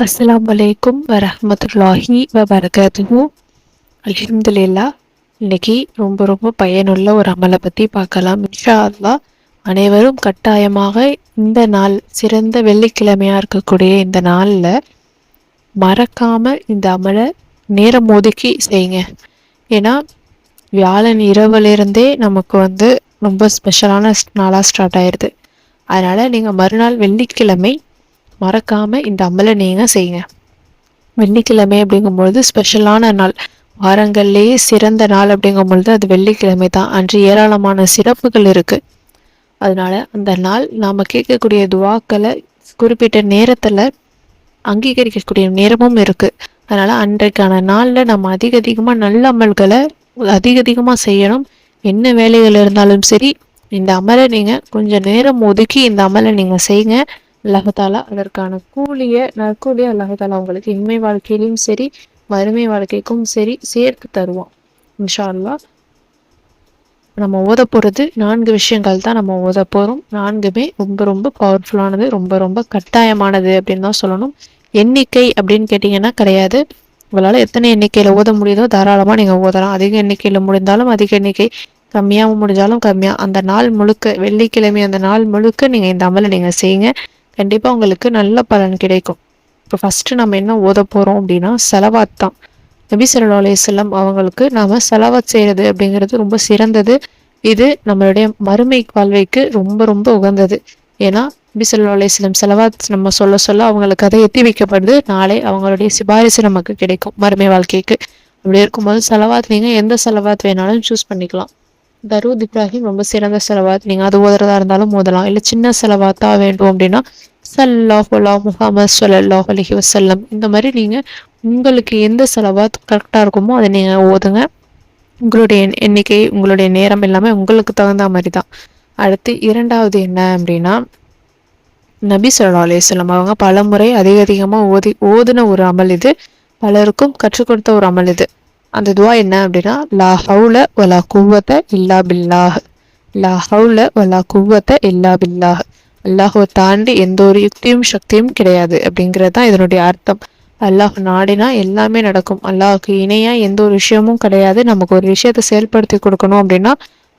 அஸ்ஸலாமு அலைக்கும் வரஹ்மத்துல்லாஹி வபரகாத்துஹு. அல்ஹம்துலில்லாஹ். இன்னைக்கு ரொம்ப ரொம்ப பயனுள்ள ஒரு அமலை பற்றி பார்க்கலாம் இன்ஷா அல்லாஹ். அனைவரும் கட்டாயமாக இந்த நாள் சிறந்த வெள்ளிக்கிழமையாக இருக்கக்கூடிய இந்த நாளில் மறக்காமல் இந்த அமலை நேரம் ஒதுக்கி செய்யுங்க. ஏன்னா வியாழன் இரவுலேருந்தே நமக்கு ரொம்ப ஸ்பெஷலான நாளாக ஸ்டார்ட் ஆயிடுது. அதனால் நீங்கள் மறுநாள் வெள்ளிக்கிழமை மறக்காமல் இந்த அமலை நீங்கள் செய்யுங்க. வெள்ளிக்கிழமை அப்படிங்கும்பொழுது ஸ்பெஷலான நாள், வாரங்கள்லேயே சிறந்த நாள் அப்படிங்கும்பொழுது அது வெள்ளிக்கிழமை தான். அன்று ஏராளமான சிறப்புகள் இருக்குது. அதனால் அந்த நாள் நாம் கேட்கக்கூடிய துவாக்களை குறிப்பிட்ட நேரத்தில் அங்கீகரிக்கக்கூடிய நேரமும் இருக்குது. அதனால் அன்றைக்கான நாளில் நம்ம அதிகமாக நல்ல அமல்களை அதிகமாக செய்யணும். என்ன வேலைகள் இருந்தாலும் சரி, இந்த அமலை நீங்கள் கொஞ்சம் நேரம் ஒதுக்கி இந்த அமலை நீங்கள் செய்யுங்க. அல்லாஹாலா அதற்கான நற்கூலியை அல்லாஹாலா உங்களுக்கு இன்மை வாழ்க்கையிலும் சரி மறுமை வாழ்க்கைக்கும் சரி சேர்த்து தருவோம் இன்ஷா அல்லாஹ். நம்ம ஓத போகிறது 4 விஷயங்கள் தான் நம்ம ஓத போகிறோம். 4மே ரொம்ப ரொம்ப பவர்ஃபுல்லானது, ரொம்ப ரொம்ப கட்டாயமானது அப்படின்னு தான் சொல்லணும். எண்ணிக்கை அப்படின்னு கேட்டிங்கன்னா கிடையாது. உங்களால் எத்தனை எண்ணிக்கையில் ஓத முடியுதோ தாராளமாக நீங்கள் ஓதலாம். அதிக எண்ணிக்கையில் முடிந்தாலும் அதிக எண்ணிக்கை, கம்மியாக முடிஞ்சாலும் கம்மியாக, அந்த நாள் முழுக்க வெள்ளிக்கிழமை அந்த நாள் முழுக்க நீங்கள் இந்த அமலை நீங்கள் செய்யுங்க. கண்டிப்பாக உங்களுக்கு நல்ல பலன் கிடைக்கும். இப்போ ஃபஸ்ட்டு நம்ம என்ன ஓத போகிறோம் அப்படின்னா செலவாத் தான். நபி ஸல்லல்லாஹு அலைஹி வஸல்லம் அவங்களுக்கு நாம் செலவாத் செய்கிறது அப்படிங்கிறது ரொம்ப சிறந்தது. இது நம்மளுடைய மறுமை வாழ்வைக்கு ரொம்ப ரொம்ப உகந்தது. ஏன்னா நபி ஸல்லல்லாஹு அலைஹி வஸல்லம் செலவாத் நம்ம சொல்ல சொல்ல அவங்களுக்கு அதை எத்தி வைக்கப்படுது. நாளை அவங்களுடைய சிபாரிசு நமக்கு கிடைக்கும் மறுமை வாழ்க்கைக்கு. அப்படி இருக்கும்போது செலவாத் நீங்கள் எந்த செலவாத் வேணாலும் சூஸ் பண்ணிக்கலாம். தரூத் இப்ராஹிம் ரொம்ப சிறந்த செலவாத், நீங்கள் அது ஓதுறதா இருந்தாலும் ஓதலாம். இல்லை சின்ன செலவாத்தா வேண்டும் அப்படின்னா ஸல்லல்லாஹு அலா முஹம்மது ஸல்லல்லாஹு அலைஹி வஸல்லம், இந்த மாதிரி நீங்கள் உங்களுக்கு எந்த செலவாத் கரெக்டாக இருக்குமோ அதை நீங்கள் ஓதுங்க. உங்களுடைய எண்ணிக்கை, உங்களுடைய நேரம் எல்லாமே உங்களுக்கு தகுந்த மாதிரி தான். அடுத்து இரண்டாவது என்ன அப்படின்னா நபி ஸல்லல்லாஹு அலைஹி வஸல்லம் அவங்க பலமுறை அதிகமாக ஓதுன ஒரு அமல் இது. பலருக்கும் கற்றுக் கொடுத்த ஒரு அமல் இது. அந்த துவா என்ன அப்படின்னா லா ஹவுல வலா குவத்த இல்லா பில்லாஹ், லா ஹவுல வலா குவத்த இல்லா பில்லாஹ், அல்லாஹுவை தாண்டி எந்த ஒரு யுக்தியும் சக்தியும் கிடையாது அப்படிங்கிறது தான் இதனுடைய அர்த்தம். அல்லாஹ் நாடினா எல்லாமே நடக்கும். அல்லாஹுக்கு இணையாக எந்த ஒரு விஷயமும் கிடையாது. நமக்கு ஒரு விஷயத்தை செயல்படுத்தி கொடுக்கணும் அப்படின்னா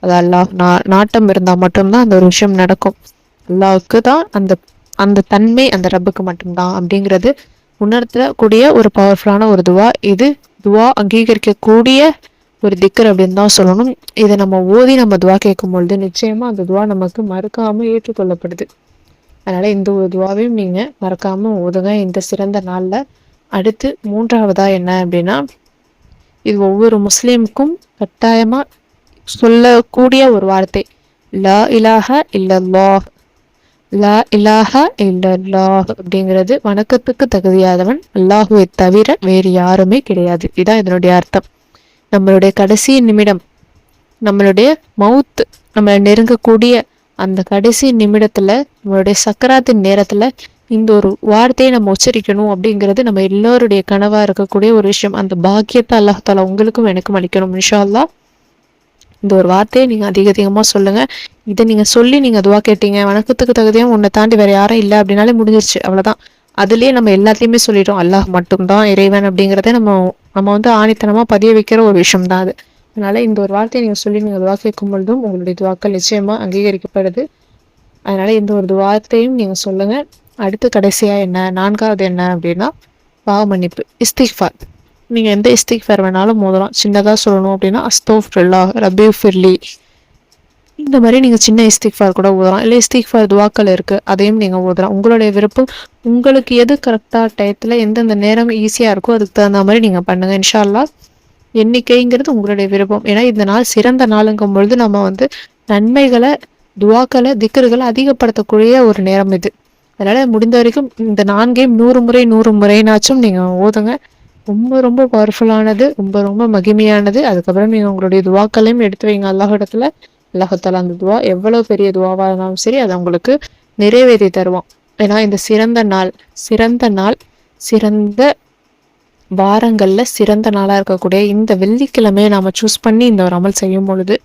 அது அல்லாஹ் நாட்டம் இருந்தால் மட்டும்தான் அந்த ஒரு விஷயம் நடக்கும். அல்லாஹுக்கு தான் அந்த அந்த தன்மை அந்த ரப்புக்கு மட்டும்தான் அப்படிங்கிறது உணர்த்தக்கூடிய ஒரு பவர்ஃபுல்லான ஒரு துவா இது. துவா அங்கீகரிக்கக்கூடிய ஒரு திக்கர் அப்படின்னு தான் சொல்லணும். இதை நம்ம ஓதி நம்ம துவா கேட்கும் பொழுது நிச்சயமாக அந்த துவா நமக்கு மறக்காமல் ஏற்றுக்கொள்ளப்படுது. அதனால் இந்த ஒரு துவாவையும் நீங்கள் மறக்காமல் ஓதுங்க இந்த சிறந்த நாளில். அடுத்து மூன்றாவதா என்ன அப்படின்னா இது ஒவ்வொரு முஸ்லீமுக்கும் கட்டாயமாக சொல்லக்கூடிய ஒரு வார்த்தை, லா இலாஹ இல்லல்லாஹ், லா இலாஹ இல்லல்லாஹ் அப்படிங்கிறது வணக்கத்துக்கு தகுதியாதவன் அல்லாஹுவை தவிர வேறு யாருமே கிடையாது. இதுதான் இதனுடைய அர்த்தம். நம்மளுடைய கடைசி நிமிடம், நம்மளுடைய மவுத் நம்மளை நெருங்கக்கூடிய அந்த கடைசி நிமிடத்துல, நம்மளுடைய சக்கராத்தின் நேரத்துல இந்த ஒரு வார்த்தையை நம்ம உச்சரிக்கணும் அப்படிங்கிறது நம்ம எல்லோருடைய கனவா இருக்கக்கூடிய ஒரு விஷயம். அந்த பாக்கியத்தை அல்லாஹ் தாலா உங்களுக்கும் எனக்கும் அளிக்கணும் இன்ஷா அல்லாஹ். இந்த ஒரு வார்த்தையை நீங்கள் அதிகமாக சொல்லுங்கள். இதை நீங்கள் சொல்லி நீங்கள் துவா கேட்டீங்க, வணக்கத்துக்கு தகுதியாக உன்னை தாண்டி வேறு யாரும் இல்லை அப்படின்னாலே முடிஞ்சிருச்சு, அவ்வளோதான். அதுலேயே நம்ம எல்லாத்தையுமே சொல்லிட்டோம். அல்லாஹ் மட்டும்தான் இறைவன் அப்படிங்கிறத நம்ம ஆணித்தனமாக பதிய வைக்கிற ஒரு விஷயம் தான் அது. அதனால் இந்த ஒரு வார்த்தையை நீங்கள் சொல்லி நீங்கள் துவா கேட்கும் பொழுதும் உங்களுடைய துவாக்கள் நிச்சயமாக அங்கீகரிக்கப்படுது. அதனால் இந்த ஒரு வார்த்தையும் நீங்கள் சொல்லுங்கள். அடுத்து கடைசியாக என்ன, 4வது என்ன அப்படின்னா பாவ மன்னிப்பு, இஸ்திக்ஃபார். நீங்கள் எந்த இஸ்திக்ஃபார் வேணாலும் ஓதலாம். சின்னதாக சொல்லணும் அப்படின்னா அஸ்தோஃபிருல்லாஹ் ரப்பி ஃபிர்லி, இந்த மாதிரி நீங்கள் சின்ன இஸ்திக்ஃபார் கூட ஓதலாம். இல்லை இஸ்திக்ஃபார் துவாக்கள் இருக்குது, அதையும் நீங்கள் ஓதலாம். உங்களுடைய விருப்பம், உங்களுக்கு எது கரெக்டாக டயத்தில் எந்தெந்த நேரம் ஈஸியாக இருக்கோ அதுக்கு தகுந்த மாதிரி நீங்கள் பண்ணுங்கள் இன்ஷா அல்லாஹ். எண்ணிக்கைங்கிறது உங்களுடைய விருப்பம். ஏன்னா இந்த நாள் சிறந்த நாளுங்கும் பொழுது நம்ம நன்மைகளை, துவாக்களை, திக்ருகளை அதிகப்படுத்தக்கூடிய ஒரு நேரம் இது. அதனால் முடிந்த வரைக்கும் இந்த 4ஐயும் 100 முறைனாச்சும் நீங்கள் ஓதுங்க. ரொம்ப ரொம்ப பவர்ஃபுல்லானது, ரொம்ப ரொம்ப மகிமையானது. அதுக்கப்புறம் நீங்கள் உங்களுடைய துவாக்களையும் எடுத்து வைங்க அல்லாஹிடத்துல. அல்லாஹாலா அந்த துவா எவ்வளோ பெரிய துவாவாக இருந்தாலும் சரி அதை உங்களுக்கு நிறைவேற்றி தருவான். ஏன்னா இந்த சிறந்த நாள் சிறந்த வாரங்களில் சிறந்த நாளாக இருக்கக்கூடிய இந்த வெள்ளிக்கிழமையை நாம் சூஸ் பண்ணி இந்த ஒரு அமல் செய்யும் பொழுது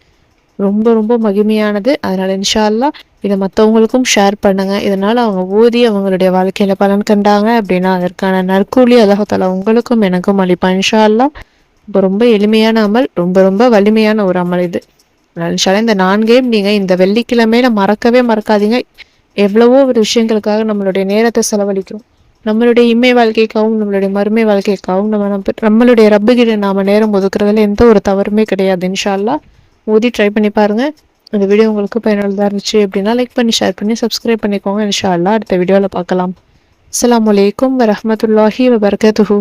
ரொம்ப ரொம்ப மகிமையானது. அதனால் இன்ஷா அல்லாஹ் இதை மற்றவங்களுக்கும் ஷேர் பண்ணுங்கள். இதனால் அவங்க ஓதி அவங்களுடைய வாழ்க்கையில் பலன் கண்டாங்க அப்படின்னா அதற்கான நற்கூலி அல்லாஹ் தஆலா உங்களுக்கும் எனக்கும் அளிப்பான் இன்ஷா அல்லாஹ். இப்போ ரொம்ப எளிமையான அமல், ரொம்ப ரொம்ப வலிமையான ஒரு அமல் இது. இன்ஷா அல்லாஹ் இந்த 4 நீங்கள் இந்த வெள்ளிக்கிழமையில மறக்கவே மறக்காதீங்க. எவ்வளவோ ஒரு விஷயங்களுக்காக நம்மளுடைய நேரத்தை செலவழிக்கிறோம். நம்மளுடைய இம்மை வாழ்க்கைக்காகவும் நம்மளுடைய மறுமை வாழ்க்கைக்காகவும் நம்மளுடைய ரப்புகிட்ட நாம நேரம் ஒதுக்குறதுல எந்த ஒரு தவறுமே கிடையாது. இன்ஷா அல்லாஹ் ஓதி ட்ரை பண்ணி பாருங்க. இந்த வீடியோ உங்களுக்கு பயனுள்ளதாக இருந்துச்சு அப்படின்னா லைக் பண்ணி ஷேர் பண்ணி சப்ஸ்கிரைப் பண்ணிக்கோங்க. இன்ஷா அல்லாஹ் அடுத்த வீடியோவில் பார்க்கலாம். அஸ்ஸலாமு அலைக்கும் வரஹ்மத்துல்லாஹி வபரகாத்துஹு.